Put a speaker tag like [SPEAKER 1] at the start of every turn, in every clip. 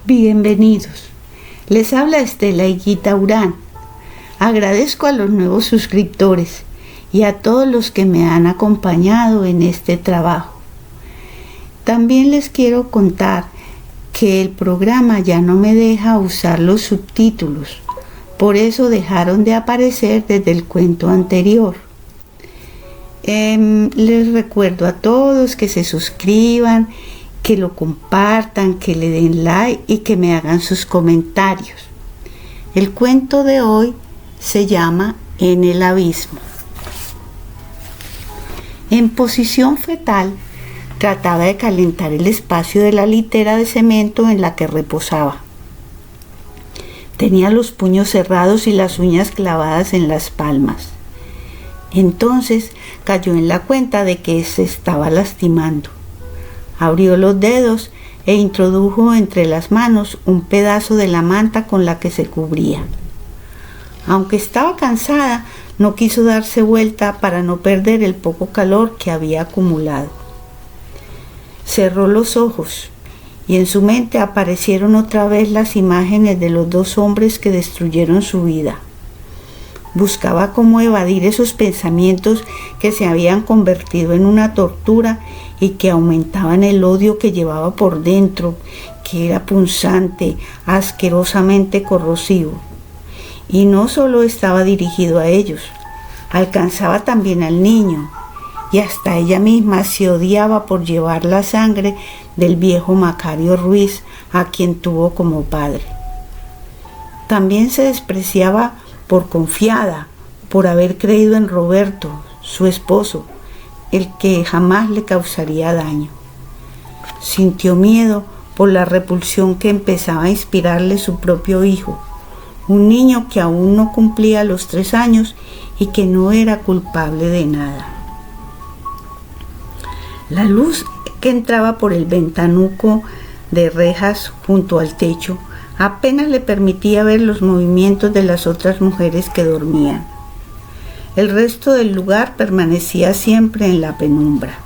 [SPEAKER 1] Bienvenidos. Les habla Estela Higuita Urán. Agradezco a los nuevos suscriptores y a todos los que me han acompañado en este trabajo. También les quiero contar que el programa ya no me deja usar los subtítulos, por eso dejaron de aparecer desde el cuento anterior. Les recuerdo a todos que se suscriban, que lo compartan, que le den like y que me hagan sus comentarios. El cuento de hoy se llama En el abismo. En posición fetal, trataba de calentar el espacio de la litera de cemento en la que reposaba. Tenía los puños cerrados y las uñas clavadas en las palmas. Entonces cayó en la cuenta de que se estaba lastimando. Abrió los dedos e introdujo entre las manos un pedazo de la manta con la que se cubría. Aunque estaba cansada, no quiso darse vuelta para no perder el poco calor que había acumulado. Cerró los ojos y en su mente aparecieron otra vez las imágenes de los dos hombres que destruyeron su vida. Buscaba cómo evadir esos pensamientos que se habían convertido en una tortura y que aumentaban el odio que llevaba por dentro, que era punzante, asquerosamente corrosivo. Y no solo estaba dirigido a ellos, alcanzaba también al niño, y hasta ella misma se odiaba por llevar la sangre del viejo Macario Ruiz, a quien tuvo como padre. También se despreciaba por confiada, por haber creído en Roberto, su esposo, el que jamás le causaría daño. Sintió miedo por la repulsión que empezaba a inspirarle su propio hijo, un niño que aún no cumplía los 3 años y que no era culpable de nada. La luz que entraba por el ventanuco de rejas junto al techo apenas le permitía ver los movimientos de las otras mujeres que dormían. El resto del lugar permanecía siempre en la penumbra.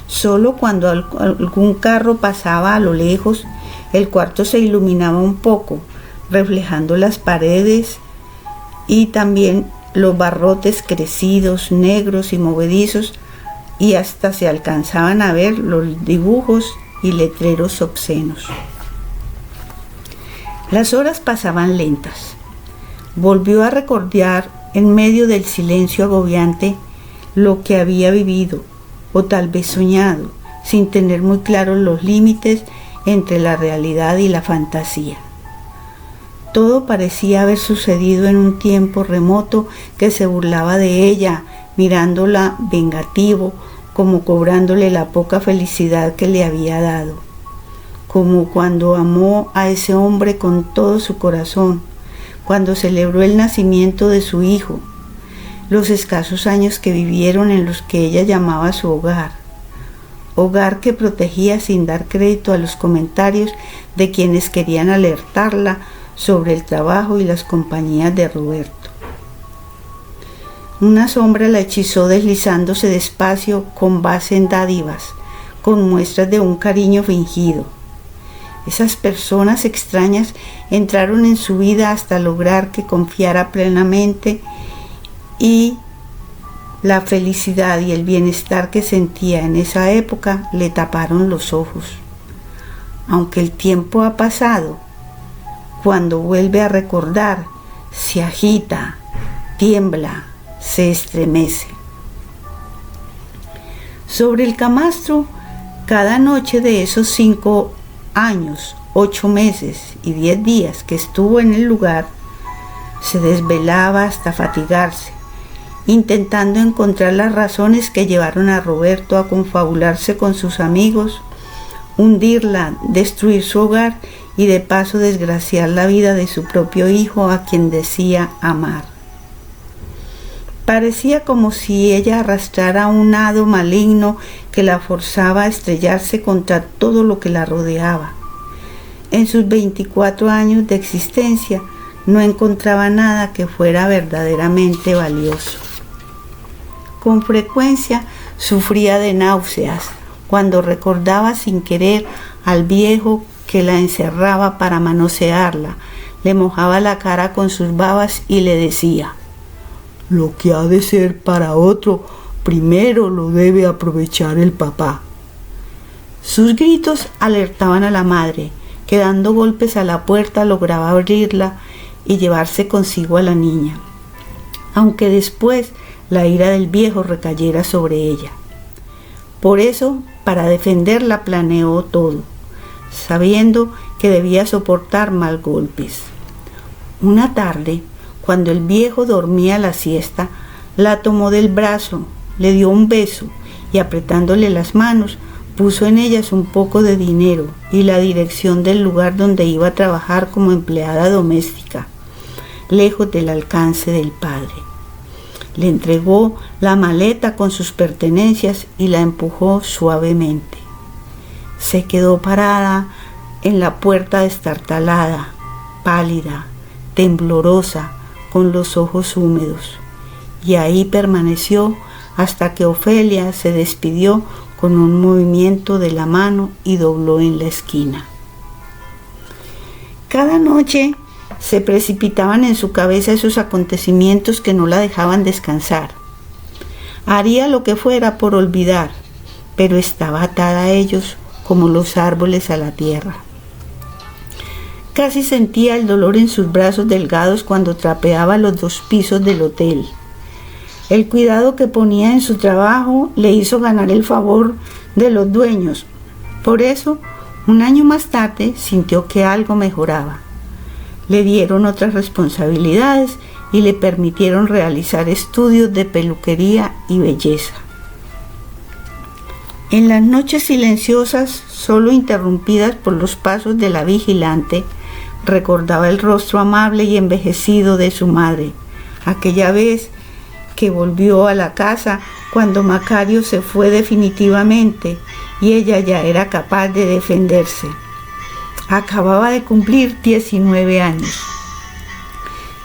[SPEAKER 1] Solo cuando algún carro pasaba a lo lejos, el cuarto se iluminaba un poco, reflejando las paredes y también los barrotes crecidos, negros y movedizos, y hasta se alcanzaban a ver los dibujos y letreros obscenos. Las horas pasaban lentas. Volvió a recordar en medio del silencio agobiante lo que había vivido, o tal vez soñado, sin tener muy claros los límites entre la realidad y la fantasía. Todo parecía haber sucedido en un tiempo remoto que se burlaba de ella, mirándola vengativo, como cobrándole la poca felicidad que le había dado. Como cuando amó a ese hombre con todo su corazón, cuando celebró el nacimiento de su hijo, los escasos años que vivieron en los que ella llamaba su hogar, hogar que protegía sin dar crédito a los comentarios de quienes querían alertarla sobre el trabajo y las compañías de Roberto. Una sombra la hechizó deslizándose despacio con base en dádivas, con muestras de un cariño fingido. Esas personas extrañas entraron en su vida hasta lograr que confiara plenamente, y la felicidad y el bienestar que sentía en esa época le taparon los ojos. Aunque el tiempo ha pasado, cuando vuelve a recordar, se agita, tiembla, se estremece. Sobre el camastro, cada noche de esos 5 años, 8 meses y 10 días que estuvo en el lugar, se desvelaba hasta fatigarse, intentando encontrar las razones que llevaron a Roberto a confabularse con sus amigos, hundirla, destruir su hogar y de paso desgraciar la vida de su propio hijo, a quien decía amar. Parecía como si ella arrastrara un hado maligno que la forzaba a estrellarse contra todo lo que la rodeaba. En sus 24 años de existencia no encontraba nada que fuera verdaderamente valioso. Con frecuencia sufría de náuseas cuando recordaba sin querer al viejo que la encerraba para manosearla, le mojaba la cara con sus babas y le decía: «Lo que ha de ser para otro, primero lo debe aprovechar el papá». Sus gritos alertaban a la madre, que dando golpes a la puerta lograba abrirla y llevarse consigo a la niña, aunque después la ira del viejo recayera sobre ella. Por eso, para defenderla, planeó todo, sabiendo que debía soportar mal golpes. Una tarde, cuando el viejo dormía la siesta, la tomó del brazo, le dio un beso y, apretándole las manos, puso en ellas un poco de dinero y la dirección del lugar donde iba a trabajar como empleada doméstica, lejos del alcance del padre. Le entregó la maleta con sus pertenencias y la empujó suavemente. Se quedó parada en la puerta destartalada, pálida, temblorosa, con los ojos húmedos, y ahí permaneció hasta que Ofelia se despidió con un movimiento de la mano y dobló en la esquina. Cada noche se precipitaban en su cabeza esos acontecimientos que no la dejaban descansar. Haría lo que fuera por olvidar, pero estaba atada a ellos como los árboles a la tierra. Casi sentía el dolor en sus brazos delgados cuando trapeaba los 2 pisos del hotel. El cuidado que ponía en su trabajo le hizo ganar el favor de los dueños. Por eso, un año más tarde, sintió que algo mejoraba. Le dieron otras responsabilidades y le permitieron realizar estudios de peluquería y belleza. En las noches silenciosas, solo interrumpidas por los pasos de la vigilante, recordaba el rostro amable y envejecido de su madre, aquella vez que volvió a la casa cuando Macario se fue definitivamente y ella ya era capaz de defenderse. Acababa de cumplir 19 años.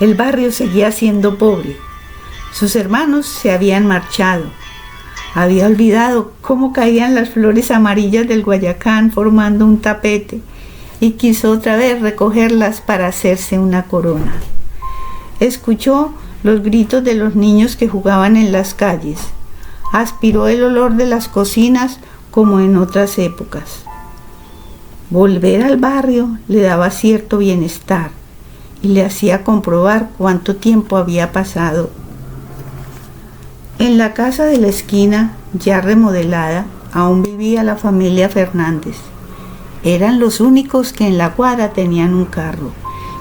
[SPEAKER 1] El barrio seguía siendo pobre. Sus hermanos se habían marchado. Había olvidado cómo caían las flores amarillas del Guayacán formando un tapete y quiso otra vez recogerlas para hacerse una corona. Escuchó los gritos de los niños que jugaban en las calles. Aspiró el olor de las cocinas como en otras épocas. Volver al barrio le daba cierto bienestar y le hacía comprobar cuánto tiempo había pasado. En la casa de la esquina, ya remodelada, aún vivía la familia Fernández. Eran los únicos que en la cuadra tenían un carro,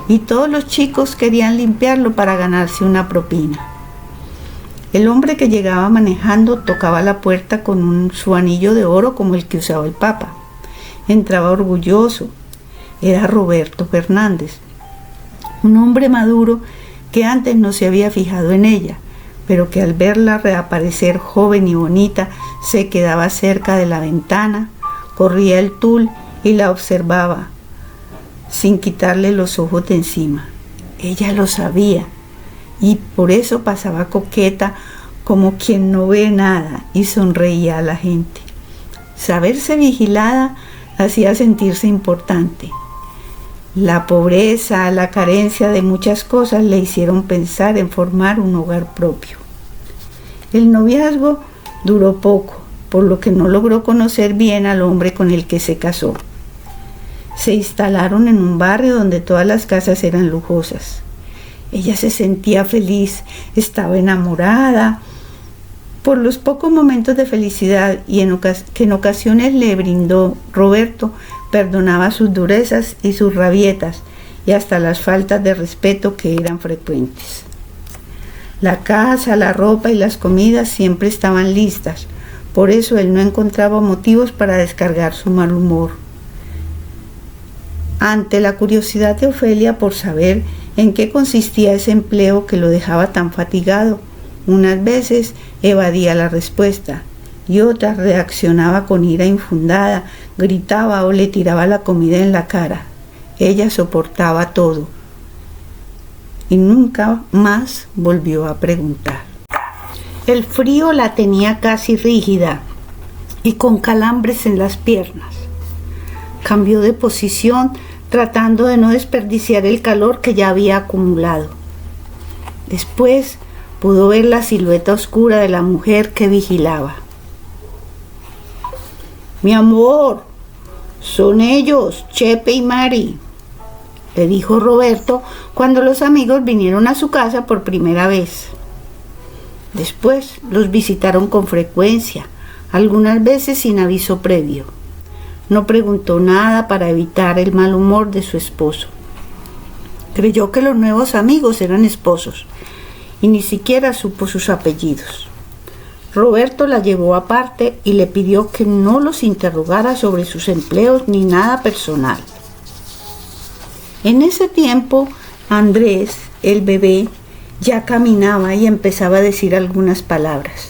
[SPEAKER 1] y todos los chicos querían limpiarlo para ganarse una propina. El hombre que llegaba manejando tocaba la puerta con su anillo de oro como el que usaba el Papa. Entraba orgulloso. Era Roberto Fernández, un hombre maduro que antes no se había fijado en ella, pero que al verla reaparecer joven y bonita se quedaba cerca de la ventana, corría el tul y la observaba sin quitarle los ojos de encima. Ella lo sabía y por eso pasaba coqueta como quien no ve nada y sonreía a la gente. Saberse vigilada hacía sentirse importante. La pobreza, la carencia de muchas cosas le hicieron pensar en formar un hogar propio. El noviazgo duró poco, por lo que no logró conocer bien al hombre con el que se casó. Se instalaron en un barrio donde todas las casas eran lujosas. Ella se sentía feliz, estaba enamorada. Por los pocos momentos de felicidad que en ocasiones le brindó Roberto, perdonaba sus durezas y sus rabietas y hasta las faltas de respeto que eran frecuentes. La casa, la ropa y las comidas siempre estaban listas, por eso él no encontraba motivos para descargar su mal humor. Ante la curiosidad de Ofelia por saber en qué consistía ese empleo que lo dejaba tan fatigado, unas veces evadía la respuesta y otras reaccionaba con ira infundada, gritaba o le tiraba la comida en la cara. Ella soportaba todo y nunca más volvió a preguntar. El frío la tenía casi rígida y con calambres en las piernas. Cambió de posición, tratando de no desperdiciar el calor que ya había acumulado. Después pudo ver la silueta oscura de la mujer que vigilaba. «Mi amor, son ellos, Chepe y Mari», le dijo Roberto cuando los amigos vinieron a su casa por primera vez. Después los visitaron con frecuencia, algunas veces sin aviso previo. No preguntó nada para evitar el mal humor de su esposo. Creyó que los nuevos amigos eran esposos y ni siquiera supo sus apellidos. Roberto la llevó aparte y le pidió que no los interrogara sobre sus empleos ni nada personal. En ese tiempo, Andrés, el bebé, ya caminaba y empezaba a decir algunas palabras.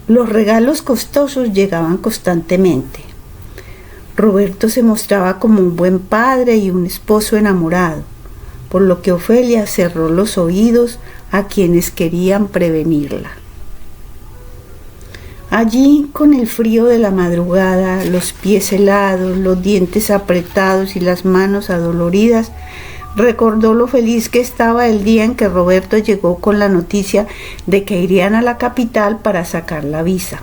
[SPEAKER 1] Los regalos costosos llegaban constantemente. Roberto se mostraba como un buen padre y un esposo enamorado, por lo que Ofelia cerró los oídos a quienes querían prevenirla. Allí, con el frío de la madrugada, los pies helados, los dientes apretados y las manos adoloridas, recordó lo feliz que estaba el día en que Roberto llegó con la noticia de que irían a la capital para sacar la visa.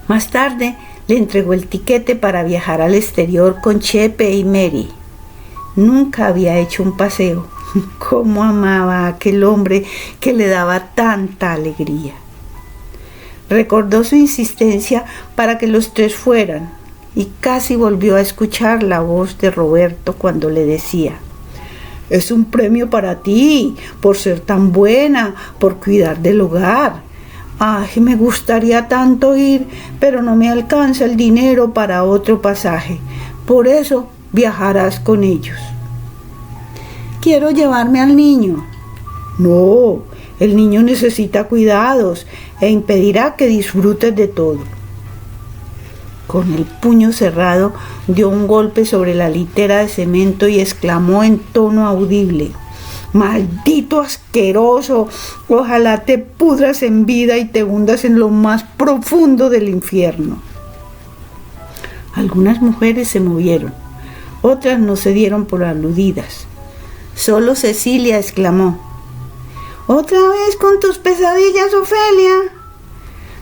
[SPEAKER 1] Más tarde, le entregó el tiquete para viajar al exterior con Chepe y Mary. Nunca había hecho un paseo. Cómo amaba a aquel hombre que le daba tanta alegría. Recordó su insistencia para que los tres fueran y casi volvió a escuchar la voz de Roberto cuando le decía: «Es un premio para ti, por ser tan buena, por cuidar del hogar. Ay, me gustaría tanto ir, pero no me alcanza el dinero para otro pasaje. Por eso viajarás con ellos». «Quiero llevarme al niño». «No, el niño necesita cuidados e impedirá que disfrutes de todo». Con el puño cerrado, dio un golpe sobre la litera de cemento y exclamó en tono audible: «Maldito asqueroso, ojalá te pudras en vida y te hundas en lo más profundo del infierno». Algunas mujeres se movieron, otras no se dieron por aludidas. Solo Cecilia exclamó: «¿Otra vez con tus pesadillas, Ofelia?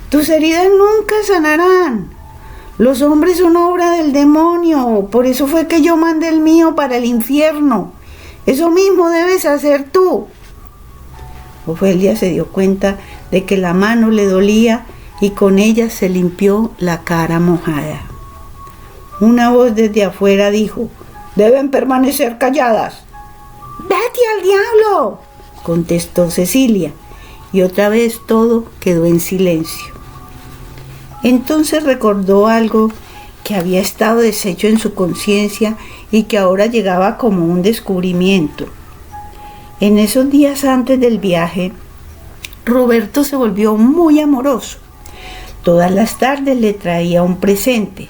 [SPEAKER 1] Tus heridas nunca sanarán. Los hombres son obra del demonio, por eso fue que yo mandé el mío para el infierno. Eso mismo debes hacer tú». Ofelia se dio cuenta de que la mano le dolía y con ella se limpió la cara mojada. Una voz desde afuera dijo: «Deben permanecer calladas». «¡Vete al diablo!», contestó Cecilia, y otra vez todo quedó en silencio. Entonces recordó algo que había estado deshecho en su conciencia y que ahora llegaba como un descubrimiento. En esos días antes del viaje, Roberto se volvió muy amoroso. Todas las tardes le traía un presente,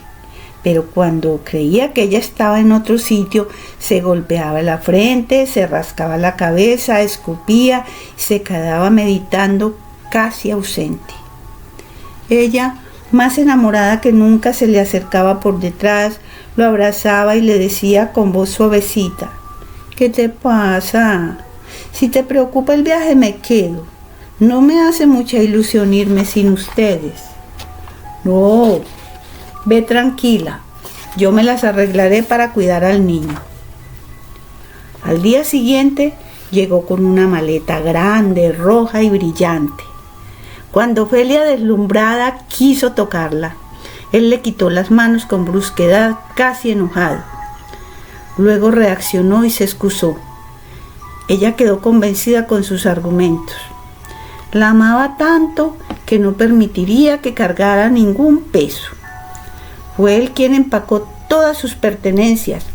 [SPEAKER 1] pero cuando creía que ella estaba en otro sitio, se golpeaba la frente, se rascaba la cabeza, escupía y se quedaba meditando, casi ausente. Ella, más enamorada que nunca, se le acercaba por detrás, lo abrazaba y le decía con voz suavecita: «¿Qué te pasa? Si te preocupa el viaje, me quedo. No me hace mucha ilusión irme sin ustedes». «No, ve tranquila, yo me las arreglaré para cuidar al niño». Al día siguiente llegó con una maleta grande, roja y brillante. Cuando Ofelia, deslumbrada, quiso tocarla, él le quitó las manos con brusquedad, casi enojado. Luego reaccionó y se excusó. Ella quedó convencida con sus argumentos. La amaba tanto que no permitiría que cargara ningún peso. Fue él quien empacó todas sus pertenencias.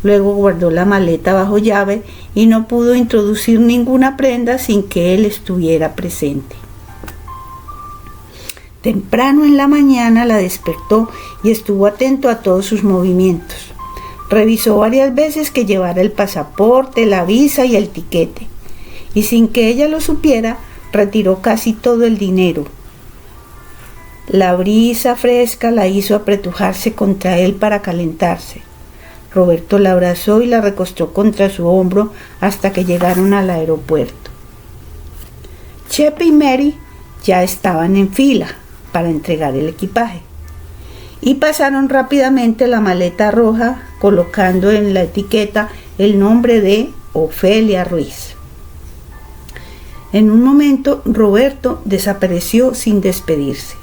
[SPEAKER 1] Luego guardó la maleta bajo llave y no pudo introducir ninguna prenda sin que él estuviera presente. Temprano en la mañana la despertó y estuvo atento a todos sus movimientos. Revisó varias veces que llevara el pasaporte, la visa y el tiquete. Y sin que ella lo supiera, retiró casi todo el dinero. La brisa fresca la hizo apretujarse contra él para calentarse. Roberto la abrazó y la recostó contra su hombro hasta que llegaron al aeropuerto. Chepe y Mary ya estaban en fila para entregar el equipaje y pasaron rápidamente la maleta roja colocando en la etiqueta el nombre de Ofelia Ruiz. En un momento Roberto desapareció sin despedirse.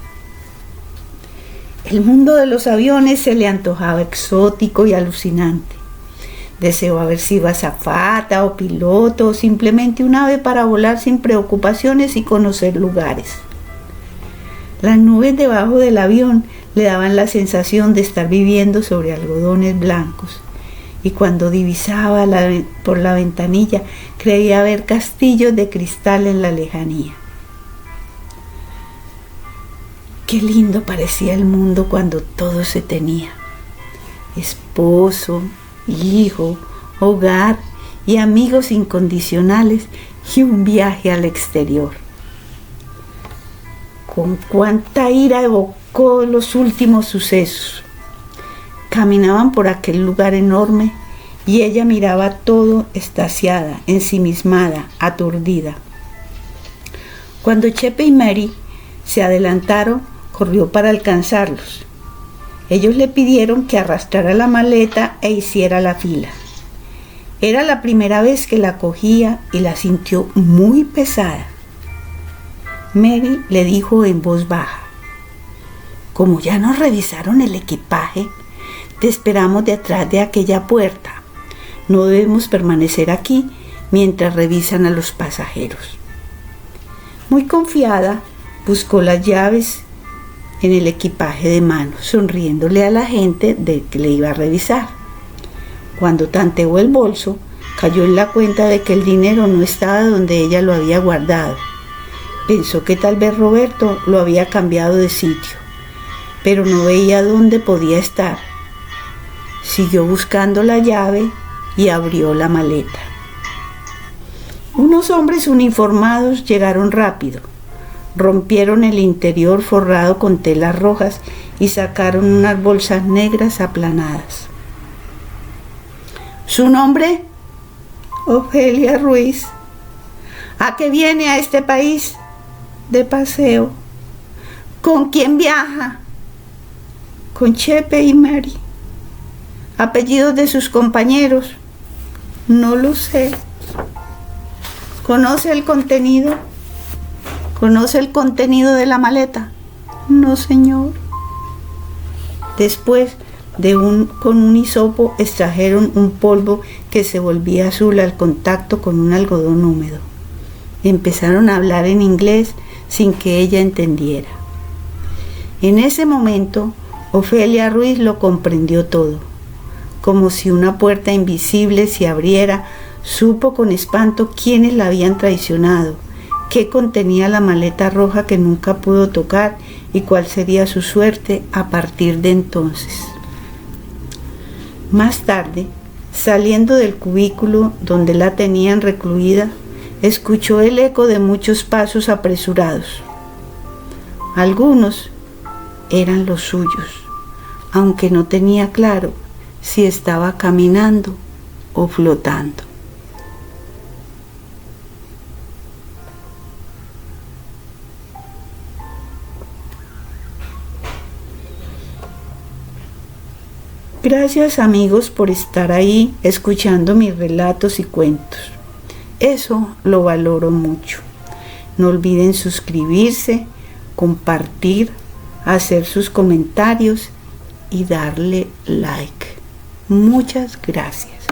[SPEAKER 1] El mundo de los aviones se le antojaba exótico y alucinante. Deseó haber sido azafata o piloto o simplemente un ave para volar sin preocupaciones y conocer lugares. Las nubes debajo del avión le daban la sensación de estar viviendo sobre algodones blancos, y cuando divisaba por la ventanilla creía ver castillos de cristal en la lejanía. Qué lindo parecía el mundo cuando todo se tenía: esposo, hijo, hogar y amigos incondicionales y un viaje al exterior. Con cuánta ira evocó los últimos sucesos. Caminaban por aquel lugar enorme y ella miraba todo extasiada, ensimismada, aturdida. Cuando Chepe y Mary se adelantaron, corrió para alcanzarlos. Ellos le pidieron que arrastrara la maleta e hiciera la fila. Era la primera vez que la cogía y la sintió muy pesada. Mary le dijo en voz baja: como ya nos revisaron el equipaje, te esperamos detrás de aquella puerta. No debemos permanecer aquí mientras revisan a los pasajeros. Muy confiada, buscó las llaves en el equipaje de mano, sonriéndole a la gente de que le iba a revisar. Cuando tanteó el bolso, cayó en la cuenta de que el dinero no estaba donde ella lo había guardado. Pensó que tal vez Roberto lo había cambiado de sitio, pero no veía dónde podía estar. Siguió buscando la llave y abrió la maleta. Unos hombres uniformados llegaron rápido. Rompieron el interior forrado con telas rojas y sacaron unas bolsas negras aplanadas. ¿Su nombre? Ofelia Ruiz. ¿A qué viene a este país? De paseo. ¿Con quién viaja? Con Chepe y Mary. ¿Apellidos de sus compañeros? No lo sé. ¿Conoce el contenido? ¿Conoce el contenido de la maleta? No, señor. Después, con un hisopo extrajeron un polvo que se volvía azul al contacto con un algodón húmedo. Empezaron a hablar en inglés sin que ella entendiera. En ese momento, Ofelia Ruiz lo comprendió todo. Como si una puerta invisible se abriera, supo con espanto quiénes la habían traicionado, qué contenía la maleta roja que nunca pudo tocar y cuál sería su suerte a partir de entonces. Más tarde, saliendo del cubículo donde la tenían recluida, escuchó el eco de muchos pasos apresurados. Algunos eran los suyos, aunque no tenía claro si estaba caminando o flotando. Gracias, amigos, por estar ahí escuchando mis relatos y cuentos. Eso lo valoro mucho. No olviden suscribirse, compartir, hacer sus comentarios y darle like. Muchas gracias.